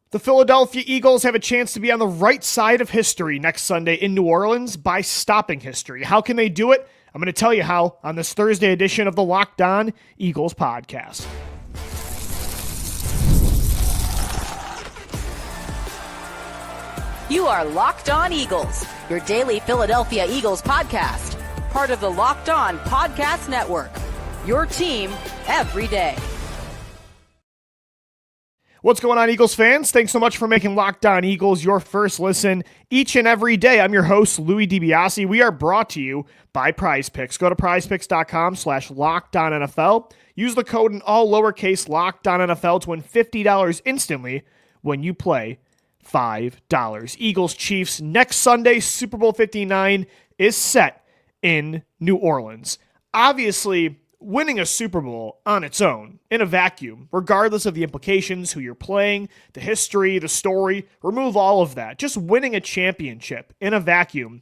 The Philadelphia Eagles have a chance to be on the right side of history next Sunday in New Orleans by stopping history. How can they do it? I'm going to tell you how on this Thursday edition of the Locked On Eagles podcast. You are Locked On Eagles, your daily Philadelphia Eagles podcast, part of the Locked On Podcast Network, your team every day. What's going on, Eagles fans? Thanks so much for making Locked On Eagles your first listen each and every day. I'm your host, Louie DiBiase. We are brought to you by Prize Picks. Go to prizepicks.com/LockedOnNFL. Use the code in all lowercase LockedOnNFL to win $50 instantly when you play $5. Eagles Chiefs next Sunday. Super Bowl 59 is set in New Orleans. Obviously, winning a Super Bowl on its own, in a vacuum, regardless of the implications, who you're playing, the history, the story, remove all of that. Just winning a championship in a vacuum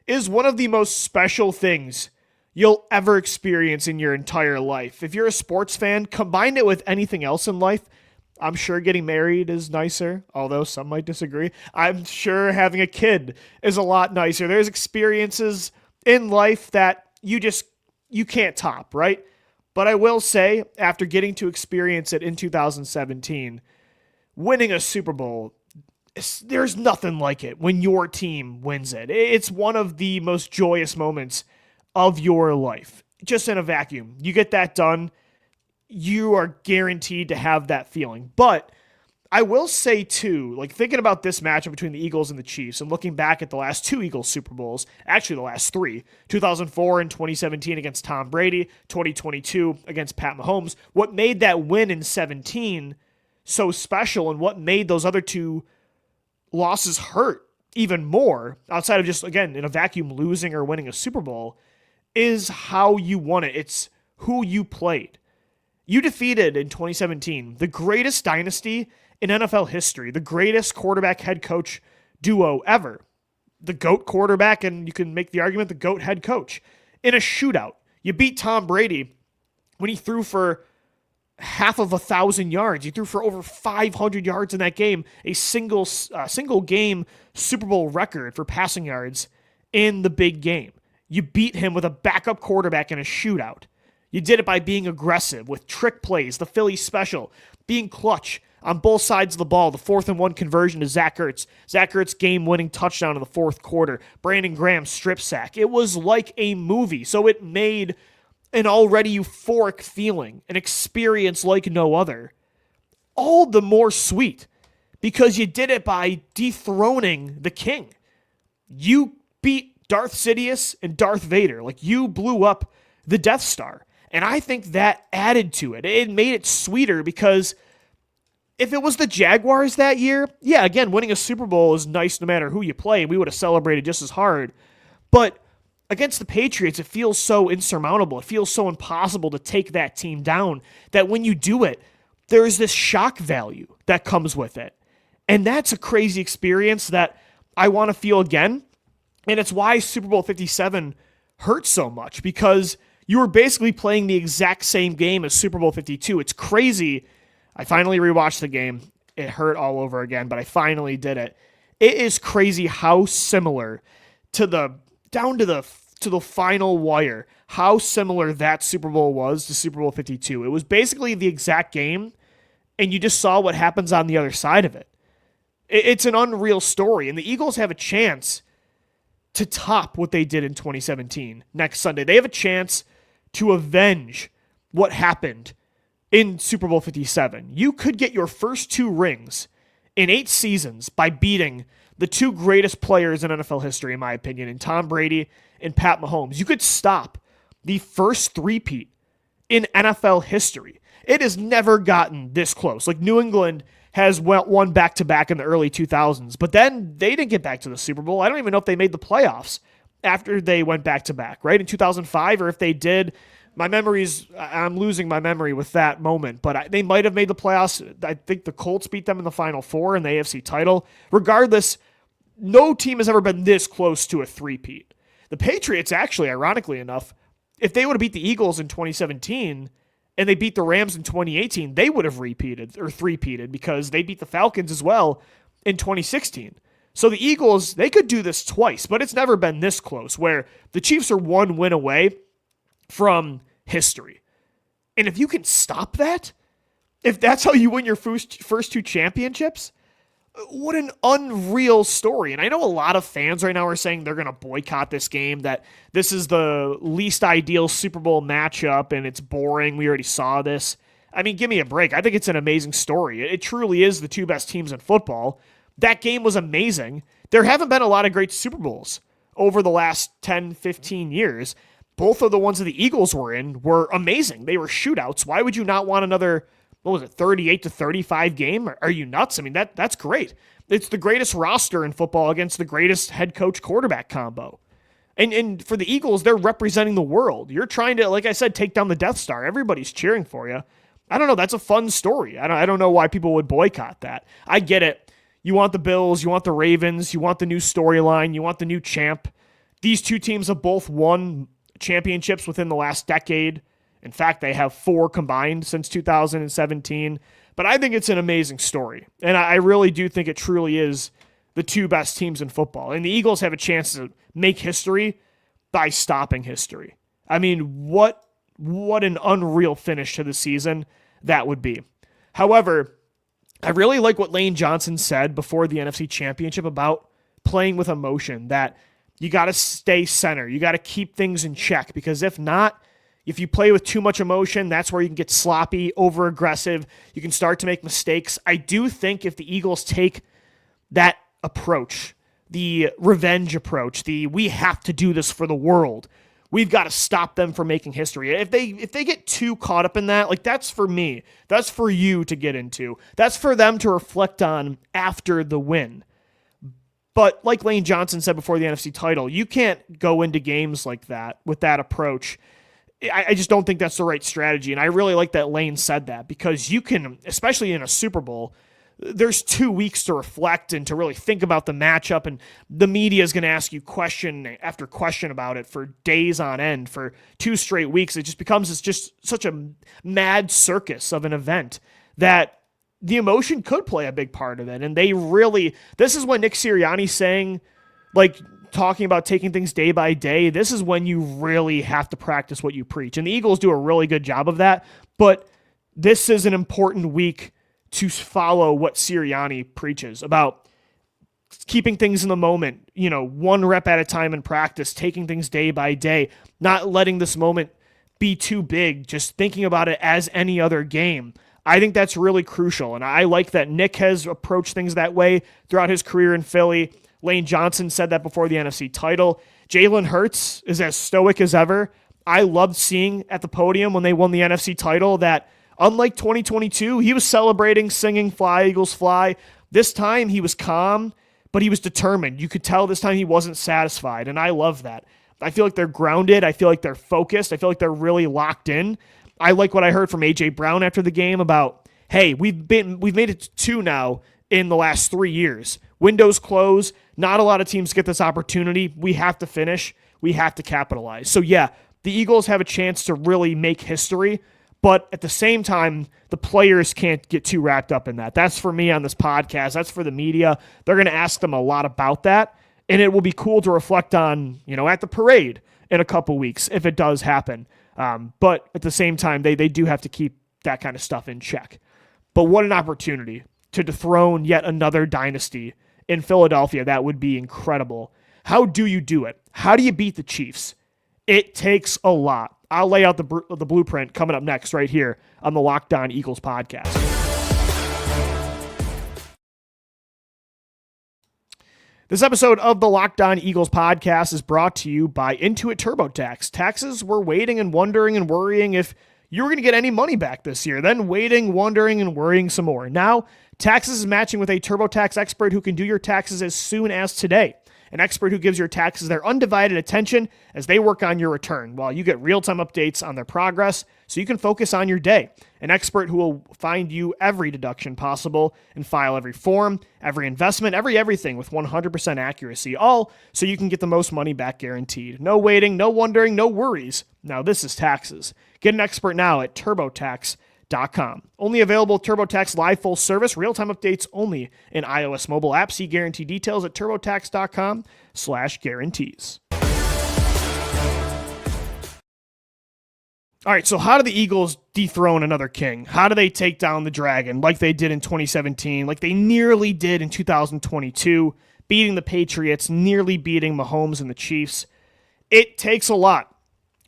is one of the most special things you'll ever experience in your entire life. If you're a sports fan, combine it with anything else in life. I'm sure getting married is nicer, although some might disagree. I'm sure having a kid is a lot nicer. There's experiences in life that you can't top, right? But I will say, after getting to experience it in 2017, winning a Super Bowl, there's nothing like it when your team wins it. It's one of the most joyous moments of your life. Just in a vacuum. You get that done, you are guaranteed to have that feeling. But I will say, too, like thinking about this matchup between the Eagles and the Chiefs and looking back at the last two Eagles Super Bowls, actually the last three, 2004 and 2017 against Tom Brady, 2022 against Pat Mahomes, what made that win in 17 so special and what made those other two losses hurt even more, outside of just, again, in a vacuum losing or winning a Super Bowl, is how you won it. It's who you played. You defeated in 2017 the greatest dynasty in NFL history, the greatest quarterback head coach duo ever. The GOAT quarterback, and you can make the argument the GOAT head coach. In a shootout, you beat Tom Brady when he threw for half of 1,000 yards. He threw for over 500 yards in that game, a single game Super Bowl record for passing yards in the big game. You beat him with a backup quarterback in a shootout. You did it by being aggressive with trick plays, the Philly special, being clutch on both sides of the ball, the 4th-and-1 conversion to Zach Ertz. Zach Ertz game-winning touchdown in the fourth quarter. Brandon Graham strip sack. It was like a movie, so it made an already euphoric feeling, an experience like no other, all the more sweet because you did it by dethroning the king. You beat Darth Sidious and Darth Vader. Like, you blew up the Death Star. And I think that added to it. It made it sweeter because if it was the Jaguars that year, yeah, again, winning a Super Bowl is nice no matter who you play. We would have celebrated just as hard. But against the Patriots, it feels so insurmountable. It feels so impossible to take that team down that when you do it, there's this shock value that comes with it. And that's a crazy experience that I want to feel again. And it's why Super Bowl 57 hurts so much, because you were basically playing the exact same game as Super Bowl 52. It's crazy. I finally rewatched the game. It hurt all over again, but I finally did it. It is crazy how similar to the final wire, how similar that Super Bowl was to Super Bowl 52. It was basically the exact game, and you just saw what happens on the other side of it. It's an unreal story, and the Eagles have a chance to top what they did in 2017 next Sunday. They have a chance to avenge what happened in Super Bowl 57. You could get your first two rings in 8 seasons by beating the two greatest players in NFL history, in my opinion, in Tom Brady and Pat Mahomes. You could stop the first three-peat in NFL history. It has never gotten this close. Like, New England has won back-to-back in the early 2000s, but then they didn't get back to the Super Bowl. I don't even know if they made the playoffs after they went back-to-back, right, in 2005, or if they did. I'm losing my memory with that moment, but they might have made the playoffs. I think the Colts beat them in the Final Four in the AFC title. Regardless, no team has ever been this close to a three-peat. The Patriots, actually, ironically enough, if they would have beat the Eagles in 2017 and they beat the Rams in 2018, they would have repeated or three-peated because they beat the Falcons as well in 2016. So the Eagles, they could do this twice, but it's never been this close where the Chiefs are one win away from history. And if you can stop that, if that's how you win your first two championships, what an unreal story. And I know a lot of fans right now are saying they're going to boycott this game, that this is the least ideal Super Bowl matchup and it's boring. We already saw this. I mean, give me a break. I think it's an amazing story. It truly is the two best teams in football. That game was amazing. There haven't been a lot of great Super Bowls over the last 10, 15 years. Both of the ones that the Eagles were in were amazing. They were shootouts. Why would you not want another, 38-35 game? Are you nuts? I mean, that's great. It's the greatest roster in football against the greatest head coach quarterback combo. And for the Eagles, they're representing the world. You're trying to, like I said, take down the Death Star. Everybody's cheering for you. I don't know. That's a fun story. I don't know why people would boycott that. I get it. You want the Bills, you want the Ravens, you want the new storyline, you want the new champ. These two teams have both won championships within the last decade. In fact, they have 4 combined since 2017. But I think it's an amazing story. And I really do think it truly is the two best teams in football. And the Eagles have a chance to make history by stopping history. I mean, what an unreal finish to the season that would be. However, I really like what Lane Johnson said before the NFC Championship about playing with emotion, that you got to stay center. You got to keep things in check, because if not, if you play with too much emotion, that's where you can get sloppy, over-aggressive. You can start to make mistakes. I do think if the Eagles take that approach, the revenge approach, the we have to do this for the world, we've got to stop them from making history. If they get too caught up in that, like, that's for me. That's for you to get into. That's for them to reflect on after the win. But like Lane Johnson said before the NFC title, you can't go into games like that with that approach. I just don't think that's the right strategy. And I really like that Lane said that, because you can, especially in a Super Bowl, there's 2 weeks to reflect and to really think about the matchup, and the media is going to ask you question after question about it for days on end for 2 straight weeks. It just becomes just such a mad circus of an event that the emotion could play a big part of it. And this is what Nick Sirianni's saying, like, talking about taking things day by day. This is when you really have to practice what you preach. And the Eagles do a really good job of that, but this is an important week to follow what Sirianni preaches about keeping things in the moment, 1 rep at a time in practice, taking things day by day, not letting this moment be too big, just thinking about it as any other game. I think that's really crucial, and I like that Nick has approached things that way throughout his career in Philly. Lane Johnson said that before the NFC title. Jalen Hurts is as stoic as ever. I loved seeing at the podium when they won the NFC title that, unlike 2022, he was celebrating, singing Fly, Eagles Fly. This time he was calm, but he was determined. You could tell this time he wasn't satisfied, and I love that. I feel like they're grounded. I feel like they're focused. I feel like they're really locked in. I like what I heard from A.J. Brown after the game about, hey, we've made it to 2 now in the last 3 years. Windows close. Not a lot of teams get this opportunity. We have to finish. We have to capitalize. So yeah, the Eagles have a chance to really make history, but at the same time, the players can't get too wrapped up in that. That's for me on this podcast. That's for the media. They're going to ask them a lot about that, and it will be cool to reflect on, at the parade in a couple weeks if it does happen. But at the same time, they do have to keep that kind of stuff in check. But what an opportunity to dethrone yet another dynasty in Philadelphia. That would be incredible. How do you do it? How do you beat the Chiefs? It takes a lot. I'll lay out the blueprint coming up next right here on the Locked On Eagles podcast. This episode of the Locked On Eagles podcast is brought to you by Intuit TurboTax. Taxes were waiting and wondering and worrying if you were going to get any money back this year, then waiting, wondering, and worrying some more. Now, Taxes is matching with a TurboTax expert who can do your taxes as soon as today. an expert who gives your taxes their undivided attention as they work on your return, while you get real-time updates on their progress so you can focus on your day. An expert who will find you every deduction possible and file every form, every investment, everything with 100% accuracy, all so you can get the most money back guaranteed. No waiting, no wondering, no worries. Now this is taxes. Get an expert now at TurboTax.com. Only available with TurboTax Live Full Service. Real-time updates only in iOS mobile app. See guarantee details at TurboTax.com/guarantees. All right, so how do the Eagles dethrone another king? How do they take down the Dragon like they did in 2017, like they nearly did in 2022, beating the Patriots, nearly beating Mahomes and the Chiefs? It takes a lot.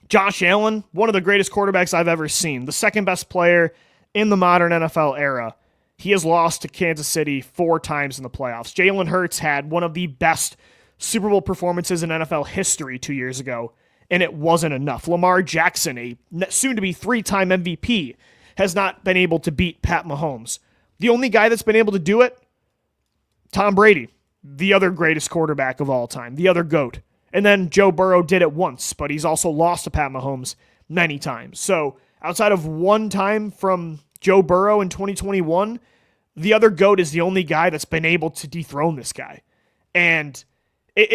Josh Allen, one of the greatest quarterbacks I've ever seen, the second best player in the modern NFL era. He has lost to Kansas City 4 times in the playoffs. Jalen Hurts had one of the best Super Bowl performances in NFL history 2 years ago, and it wasn't enough. Lamar Jackson, a soon-to-be 3-time MVP, has not been able to beat Pat Mahomes. The only guy that's been able to do it, Tom Brady, the other greatest quarterback of all time, the other GOAT. And then Joe Burrow did it once, but he's also lost to Pat Mahomes many times. So outside of one time from Joe Burrow in 2021, the other GOAT is the only guy that's been able to dethrone this guy. And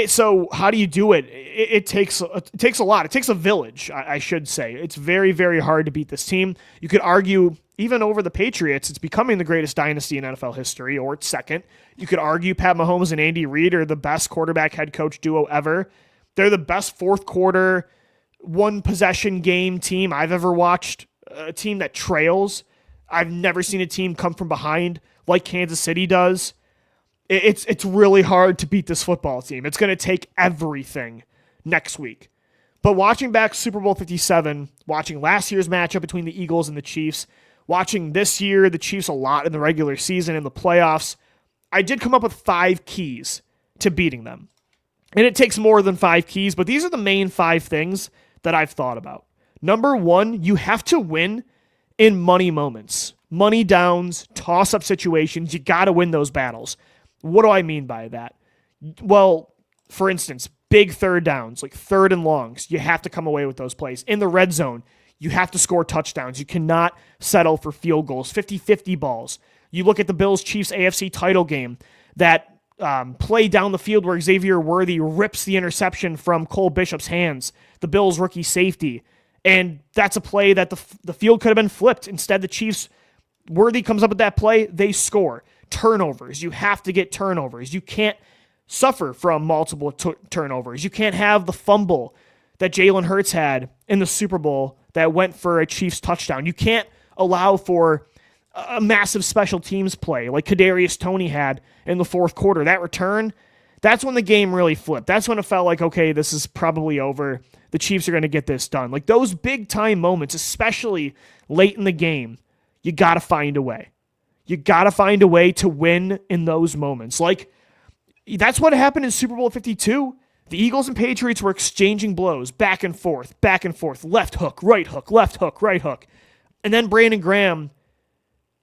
so how do you do it? It takes a lot. It takes a village, I should say. It's very, very hard to beat this team. You could argue, even over the Patriots, it's becoming the greatest dynasty in NFL history, or it's second. You could argue Pat Mahomes and Andy Reid are the best quarterback head coach duo ever. They're the best fourth quarter, one possession game team I've ever watched, a team that trails. I've never seen a team come from behind like Kansas City does. It's really hard to beat this football team. It's going to take everything next week. But watching back Super Bowl 57, watching last year's matchup between the Eagles and the Chiefs, watching this year the Chiefs a lot in the regular season and the playoffs, I did come up with 5 keys to beating them. And it takes more than 5 keys, but these are the main 5 things that I've thought about. Number 1, you have to win in money moments. Money downs, toss-up situations, you got to win those battles. What do I mean by that? Well, for instance, big third downs, like third and longs, you have to come away with those plays. In the red zone, you have to score touchdowns. You cannot settle for field goals, 50-50 balls. You look at the Bills-Chiefs AFC title game, that play down the field where Xavier Worthy rips the interception from Cole Bishop's hands, the Bills' rookie safety. And that's a play that the field could have been flipped. Instead, the Chiefs, Worthy comes up with that play, they score. Turnovers. You have to get turnovers. You can't suffer from multiple turnovers. You can't have the fumble that Jalen Hurts had in the Super Bowl that went for a Chiefs touchdown. You can't allow for a massive special teams play like Kadarius Toney had in the fourth quarter. That return, that's when the game really flipped. That's when it felt like, okay, this is probably over. The Chiefs are going to get this done. Like those big time moments, especially late in the game, you got to find a way. You got to find a way to win in those moments. Like, that's what happened in Super Bowl 52. The Eagles and Patriots were exchanging blows back and forth, left hook, right hook, right hook. And then Brandon Graham,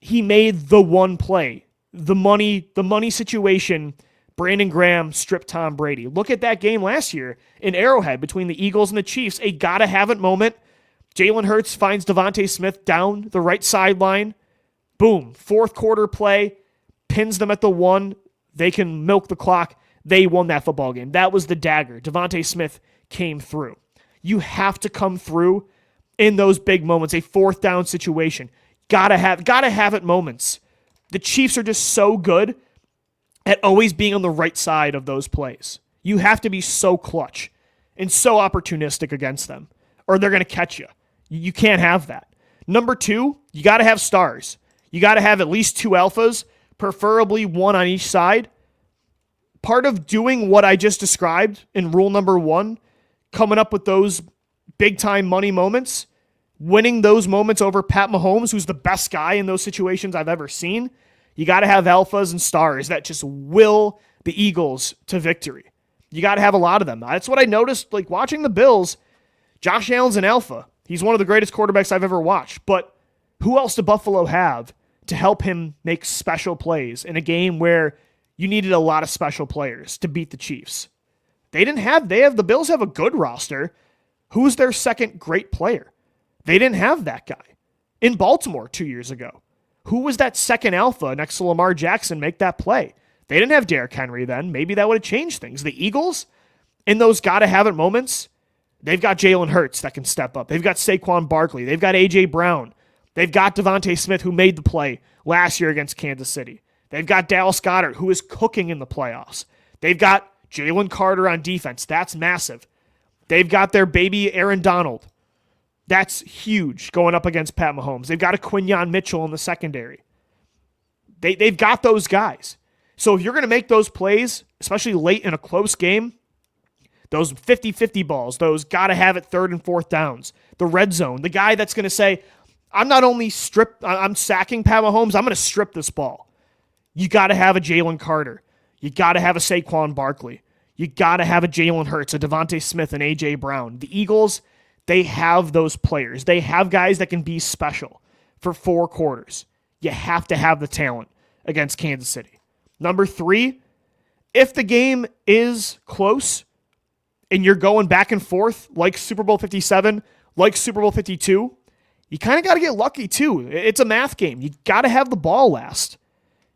he made the one play. The money situation, Brandon Graham stripped Tom Brady. Look at that game last year in Arrowhead between the Eagles and the Chiefs. A gotta-have-it moment. Jalen Hurts finds Devontae Smith down the right sideline. Boom, fourth quarter play, pins them at the 1. They can milk the clock. They won that football game. That was the dagger. Devontae Smith came through. You have to come through in those big moments, a fourth down situation. Gotta have it moments. The Chiefs are just so good at always being on the right side of those plays. You have to be so clutch and so opportunistic against them, or they're going to catch you. You can't have that. Number 2, you got to have stars. You got to have at least 2 alphas, preferably 1 on each side. Part of doing what I just described in rule number 1, coming up with those big-time money moments, winning those moments over Pat Mahomes, who's the best guy in those situations I've ever seen, you got to have alphas and stars that just will the Eagles to victory. You got to have a lot of them. That's what I noticed, like watching the Bills. Josh Allen's an alpha. He's one of the greatest quarterbacks I've ever watched. But who else did Buffalo have to help him make special plays in a game where you needed a lot of special players to beat the Chiefs? The Bills have a good roster. Who's their second great player? They didn't have that guy. In Baltimore 2 years ago, who was that second alpha next to Lamar Jackson make that play? They didn't have Derrick Henry then. Maybe that would have changed things. The Eagles, in those gotta-have-it moments, they've got Jalen Hurts that can step up. They've got Saquon Barkley. They've got A.J. Brown. They've got Devontae Smith, who made the play last year against Kansas City. They've got Dallas Goedert, who is cooking in the playoffs. They've got Jalen Carter on defense. That's massive. They've got their baby Aaron Donald. That's huge going up against Pat Mahomes. They've got a Quinyon Mitchell in the secondary. They've got those guys. So if you're going to make those plays, especially late in a close game, those 50-50 balls, those gotta-have-it third and fourth downs, the red zone, the guy that's going to say, I'm sacking Pat Mahomes, I'm going to strip this ball. You got to have a Jalen Carter. You got to have a Saquon Barkley. You got to have a Jalen Hurts, a Devontae Smith, and A.J. Brown. The Eagles, they have those players. They have guys that can be special for 4 quarters. You have to have the talent against Kansas City. Number 3, if the game is close and you're going back and forth like Super Bowl 57, like Super Bowl 52, you kind of got to get lucky too. It's a math game. You got to have the ball last.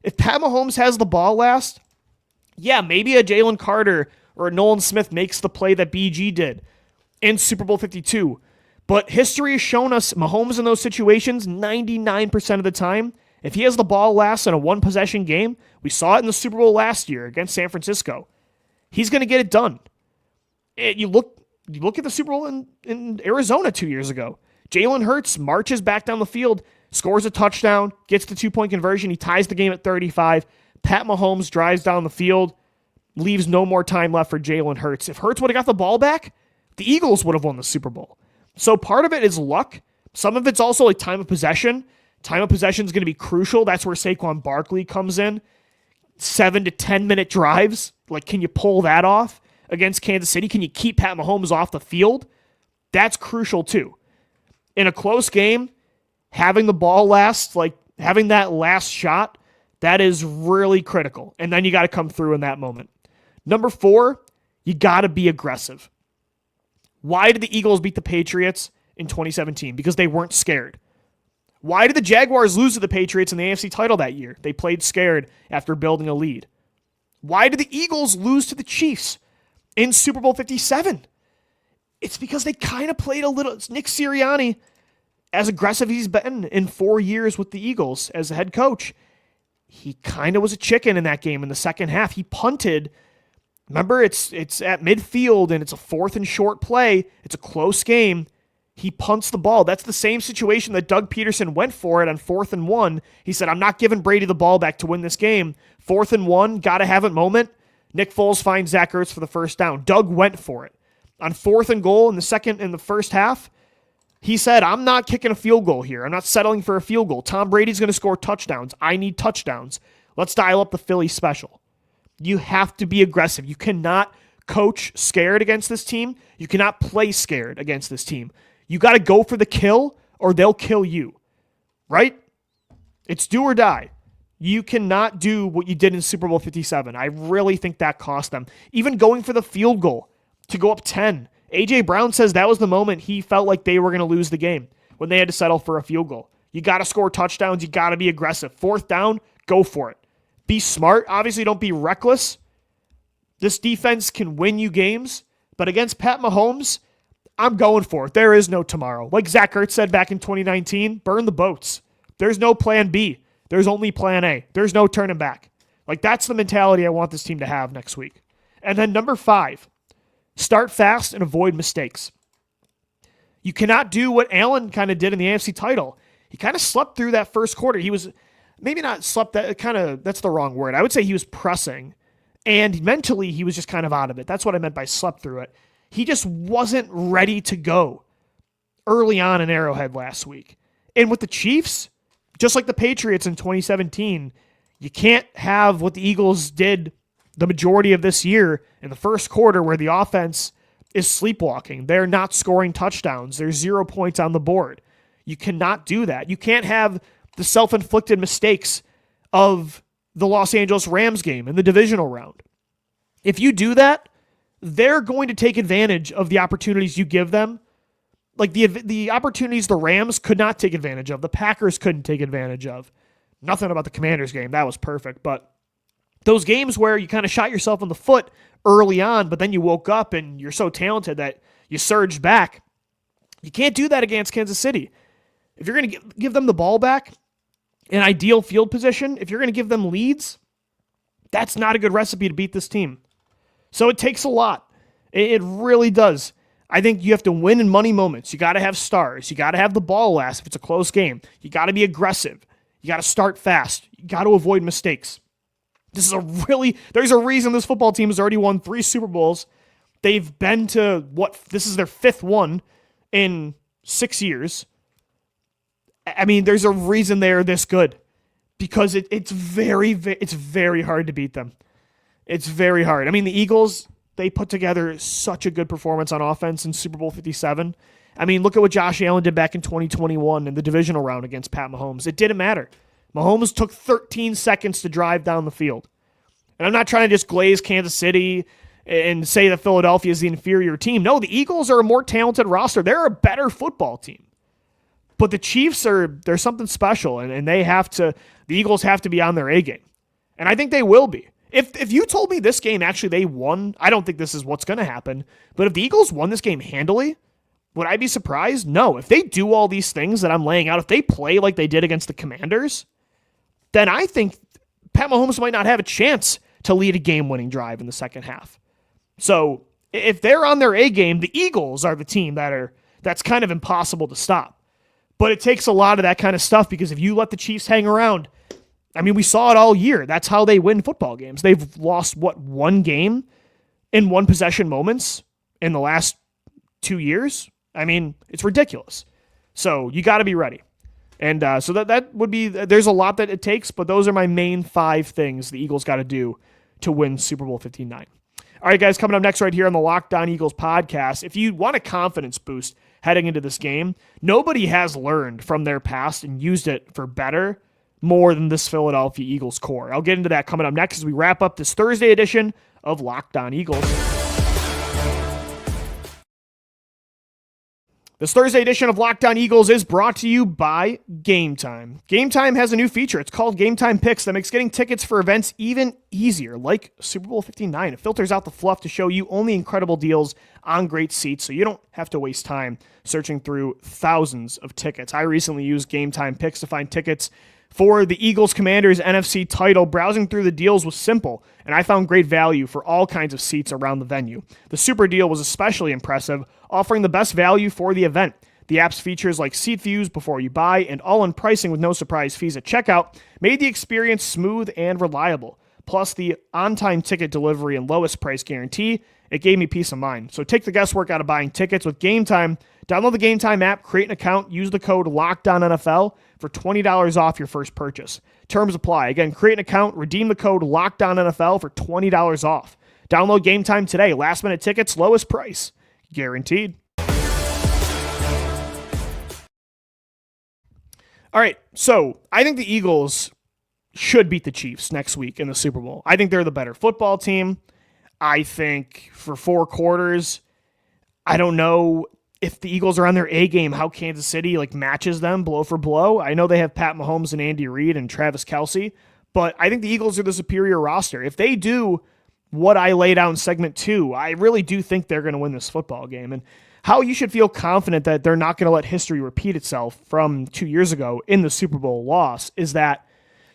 If Pat Mahomes has the ball last, yeah, maybe a Jalen Carter or a Nolan Smith makes the play that BG did in Super Bowl 52. But history has shown us Mahomes in those situations 99% of the time. If he has the ball last in a one-possession game, we saw it in the Super Bowl last year against San Francisco, he's going to get it done. You look at the Super Bowl in Arizona 2 years ago. Jalen Hurts marches back down the field, scores a touchdown, gets the 2-point conversion. He ties the game at 35. Pat Mahomes drives down the field, leaves no more time left for Jalen Hurts. If Hurts would have got the ball back, the Eagles would have won the Super Bowl. So part of it is luck. Some of it's also like time of possession. Time of possession is going to be crucial. That's where Saquon Barkley comes in. 7 to 10 minute drives. Like, can you pull that off against Kansas City? Can you keep Pat Mahomes off the field? That's crucial too. In a close game, having the ball last, like having that last shot, that is really critical. And then you got to come through in that moment. Number 4, you got to be aggressive. Why did the Eagles beat the Patriots in 2017? Because they weren't scared. Why did the Jaguars lose to the Patriots in the AFC title that year? They played scared after building a lead. Why did the Eagles lose to the Chiefs in Super Bowl 57? It's because they kind of played a little. It's Nick Sirianni, as aggressive as he's been in 4 years with the Eagles as a head coach, he kind of was a chicken in that game in the second half. He punted. Remember, it's at midfield and it's a 4th and short play. It's a close game. He punts the ball. That's the same situation that Doug Peterson went for it on 4th and 1. He said, I'm not giving Brady the ball back to win this game. 4th and 1, gotta have it moment. Nick Foles finds Zach Ertz for the first down. Doug went for it. On 4th and goal in the first half, he said, I'm not kicking a field goal here. I'm not settling for a field goal. Tom Brady's going to score touchdowns. I need touchdowns. Let's dial up the Philly special. You have to be aggressive. You cannot coach scared against this team. You cannot play scared against this team. You got to go for the kill or they'll kill you. Right? It's do or die. You cannot do what you did in Super Bowl 57. I really think that cost them. Even going for the field goal to go up 10. A.J. Brown says that was the moment he felt like they were going to lose the game, when they had to settle for a field goal. You got to score touchdowns. You got to be aggressive. 4th down, go for it. Be smart. Obviously, don't be reckless. This defense can win you games, but against Pat Mahomes, I'm going for it. There is no tomorrow. Like Zach Ertz said back in 2019, burn the boats. There's no plan B. There's only plan A. There's no turning back. Like, that's the mentality I want this team to have next week. And then number 5, start fast and avoid mistakes. You cannot do what Allen kind of did in the AFC title. He kind of slept through that first quarter. He was, maybe not slept, that's the wrong word. I would say he was pressing, and mentally he was just kind of out of it. That's what I meant by slept through it. He just wasn't ready to go early on in Arrowhead last week. And with the Chiefs, just like the Patriots in 2017, you can't have what the Eagles did the majority of this year in the first quarter where the offense is sleepwalking. They're not scoring touchdowns. There's 0 points on the board. You cannot do that. You can't have the self-inflicted mistakes of the Los Angeles Rams game in the divisional round. If you do that, they're going to take advantage of the opportunities you give them. Like the opportunities the Rams could not take advantage of, the Packers couldn't take advantage of. Nothing about the Commanders game. That was perfect. But those games where you kind of shot yourself in the foot early on, but then you woke up and you're so talented that you surged back. You can't do that against Kansas City. If you're going to give them the ball back in ideal field position, if you're going to give them leads, that's not a good recipe to beat this team. So it takes a lot. It really does. I think you have to win in money moments. You got to have stars. You got to have the ball last if it's a close game. You got to be aggressive. You got to start fast. You got to avoid mistakes. There's a reason this football team has already won 3 Super Bowls. They've been to this is their 5th one in 6 years. I mean, there's a reason they're this good because it's very hard to beat them. It's very hard. I mean, the Eagles, they put together such a good performance on offense in Super Bowl 57. I mean, look at what Josh Allen did back in 2021 in the divisional round against Pat Mahomes. It didn't matter. Mahomes took 13 seconds to drive down the field. And I'm not trying to just glaze Kansas City and say that Philadelphia is the inferior team. No, the Eagles are a more talented roster. They're a better football team. But the Chiefs they're something special, and the Eagles have to be on their A game. And I think they will be. If you told me this game actually they won, I don't think this is what's going to happen, but if the Eagles won this game handily, would I be surprised? No. If they do all these things that I'm laying out, if they play like they did against the Commanders, then I think Pat Mahomes might not have a chance to lead a game-winning drive in the second half. So if they're on their A game, the Eagles are the team that's kind of impossible to stop. But it takes a lot of that kind of stuff because if you let the Chiefs hang around, I mean, we saw it all year. That's how they win football games. They've lost, one game in one possession moments in the last 2 years? I mean, it's ridiculous. So you got to be ready. And so that would be, there's a lot that it takes, but those are my main 5 things the Eagles got to do to win Super Bowl 59. All right, guys, coming up next right here on the Locked On Eagles podcast, if you want a confidence boost heading into this game, nobody has learned from their past and used it for better more than this Philadelphia Eagles core. I'll get into that coming up next as we wrap up this Thursday edition of Locked On Eagles. This Thursday edition of Locked On Eagles is brought to you by Game Time. Game Time has a new feature. It's called Game Time Picks that makes getting tickets for events even easier, like Super Bowl 59. It filters out the fluff to show you only incredible deals on great seats, so you don't have to waste time searching through thousands of tickets. I recently used Game Time Picks to find tickets for the Eagles Commanders NFC title. Browsing through the deals was simple, and I found great value for all kinds of seats around the venue. The Super Deal was especially impressive, offering the best value for the event. The app's features like seat views before you buy and all-in pricing with no surprise fees at checkout made the experience smooth and reliable. Plus, the on-time ticket delivery and lowest price guarantee, it gave me peace of mind. So take the guesswork out of buying tickets with Game Time. Download the Game Time app, create an account, use the code LOCKEDONNFL for $20 off your first purchase. Terms apply. Again, create an account, redeem the code LOCKEDONNFL for $20 off. Download Game Time today. Last-minute tickets, lowest price. Guaranteed. All right, so I think the Eagles should beat the Chiefs next week in the Super Bowl. I think they're the better football team. I think for 4 quarters, I don't know if the Eagles are on their A game, how Kansas City matches them blow for blow. I know they have Pat Mahomes and Andy Reid and Travis Kelce, but I think the Eagles are the superior roster. If they do what I laid out in segment 2, I really do think they're going to win this football game. And how you should feel confident that they're not going to let history repeat itself from 2 years ago in the Super Bowl loss is that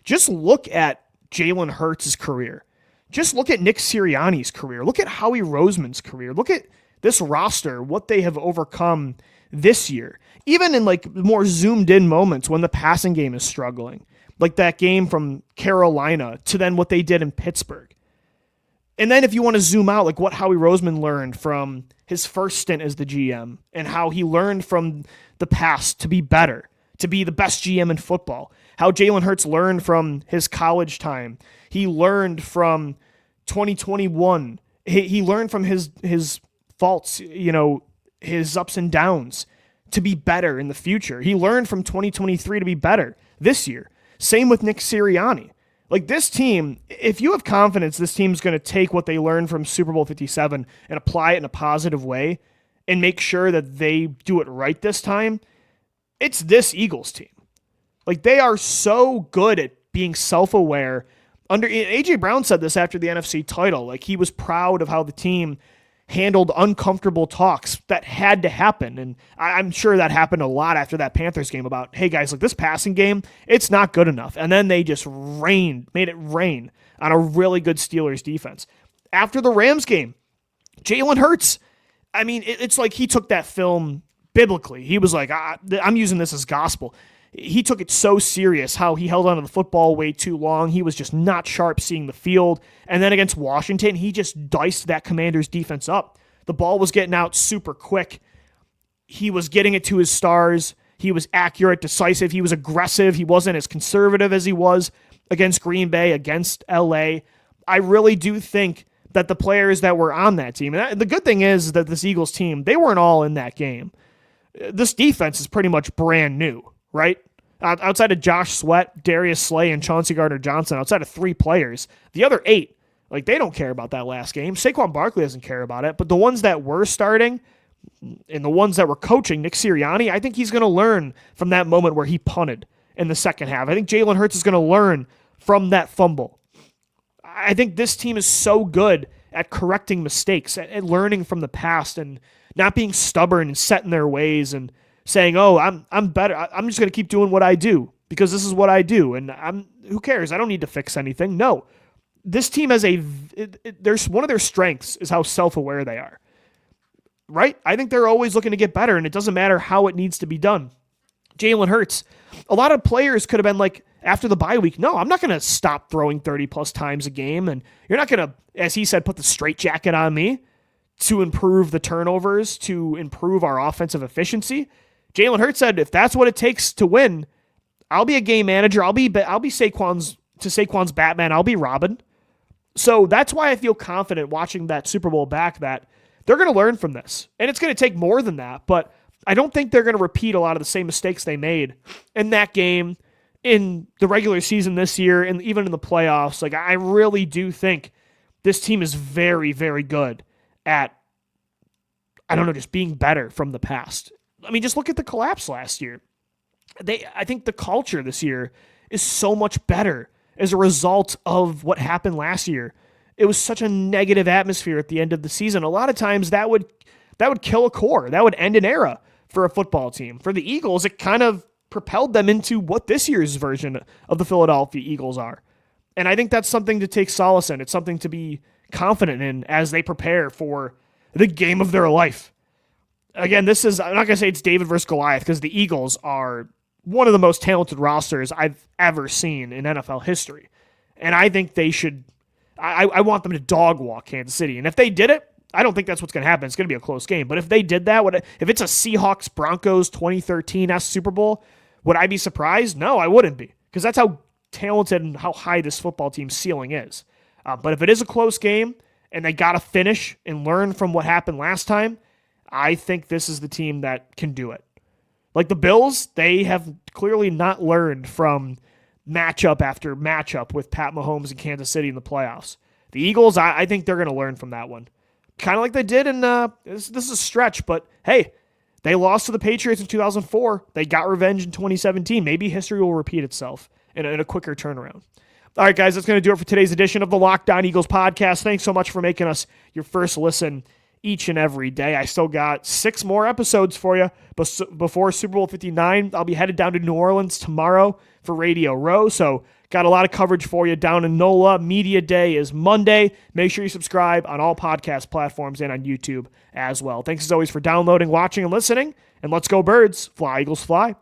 just look at Jalen Hurts' career. Just look at Nick Sirianni's career. Look at Howie Roseman's career. Look at this roster, what they have overcome this year. Even in more zoomed in moments when the passing game is struggling. Like that game from Carolina to then what they did in Pittsburgh. And then if you want to zoom out, what Howie Roseman learned from his first stint as the GM and how he learned from the past to be better, to be the best GM in football. How Jalen Hurts learned from his college time. He learned from 2021. He learned from his faults, his ups and downs to be better in the future. He learned from 2023 to be better this year. Same with Nick Sirianni. Like this team, if you have confidence this team's going to take what they learned from Super Bowl 57 and apply it in a positive way and make sure that they do it right this time, it's this Eagles team. Like they are so good at being self-aware. A.J. Brown said this after the NFC title. Like he was proud of how the team handled uncomfortable talks that had to happen. And I'm sure that happened a lot after that Panthers game about, hey guys, like this passing game, it's not good enough. And then they just made it rain on a really good Steelers defense. After the Rams game, Jalen Hurts, I mean, it's like he took that film biblically. He was like, I'm using this as gospel. He took it so serious how he held onto the football way too long. He was just not sharp seeing the field. And then against Washington, he just diced that Commanders defense up. The ball was getting out super quick. He was getting it to his stars. He was accurate, decisive. He was aggressive. He wasn't as conservative as he was against Green Bay, against LA. I really do think that the players that were on that team, and the good thing is that this Eagles team, they weren't all in that game. This defense is pretty much brand new. Right? Outside of Josh Sweat, Darius Slay, and Chauncey Gardner-Johnson, outside of 3 players, the other 8, like they don't care about that last game. Saquon Barkley doesn't care about it, but the ones that were starting and the ones that were coaching, Nick Sirianni, I think he's going to learn from that moment where he punted in the second half. I think Jalen Hurts is going to learn from that fumble. I think this team is so good at correcting mistakes, at learning from the past and not being stubborn and set in their ways and saying, oh, I'm better. I'm just going to keep doing what I do because this is what I do. And who cares? I don't need to fix anything. No, this team has there's one of their strengths is how self-aware they are, right? I think they're always looking to get better and it doesn't matter how it needs to be done. Jalen Hurts, a lot of players could have been like, after the bye week, no, I'm not going to stop throwing 30 plus times a game. And you're not going to, as he said, put the straitjacket on me to improve the turnovers, to improve our offensive efficiency. Jalen Hurts said, if that's what it takes to win, I'll be a game manager. I'll be Saquon's Batman. I'll be Robin. So that's why I feel confident watching that Super Bowl back that they're going to learn from this. And it's going to take more than that, but I don't think they're going to repeat a lot of the same mistakes they made in that game, in the regular season this year, and even in the playoffs. Like I really do think this team is very, very good at, just being better from the past. I mean, just look at the collapse last year. I think the culture this year is so much better as a result of what happened last year. It was such a negative atmosphere at the end of the season. A lot of times that would kill a core. That would end an era for a football team. For the Eagles, it kind of propelled them into what this year's version of the Philadelphia Eagles are. And I think that's something to take solace in. It's something to be confident in as they prepare for the game of their life. Again, I'm not going to say it's David versus Goliath because the Eagles are one of the most talented rosters I've ever seen in NFL history. And I think they should, I want them to dog walk Kansas City. And if they did it, I don't think that's what's going to happen. It's going to be a close game. But if they did that, if it's a Seahawks-Broncos 2013 Super Bowl, would I be surprised? No, I wouldn't be. Because that's how talented and how high this football team's ceiling is. But if it is a close game and they got to finish and learn from what happened last time, I think this is the team that can do it. Like the Bills, they have clearly not learned from matchup after matchup with Pat Mahomes and Kansas City in the playoffs. The Eagles, I think they're going to learn from that one. Kind of like they did in, this is a stretch, but hey, they lost to the Patriots in 2004. They got revenge in 2017. Maybe history will repeat itself in a quicker turnaround. All right, guys, that's going to do it for today's edition of the Locked On Eagles podcast. Thanks so much for making us your first listen each and every day. I still got 6 more episodes for you before Super Bowl 59. I'll be headed down to New Orleans tomorrow for Radio Row, so got a lot of coverage for you down in NOLA. Media Day is Monday. Make sure you subscribe on all podcast platforms and on YouTube as well. Thanks as always for downloading, watching, and listening, and let's go Birds. Fly, Eagles, fly.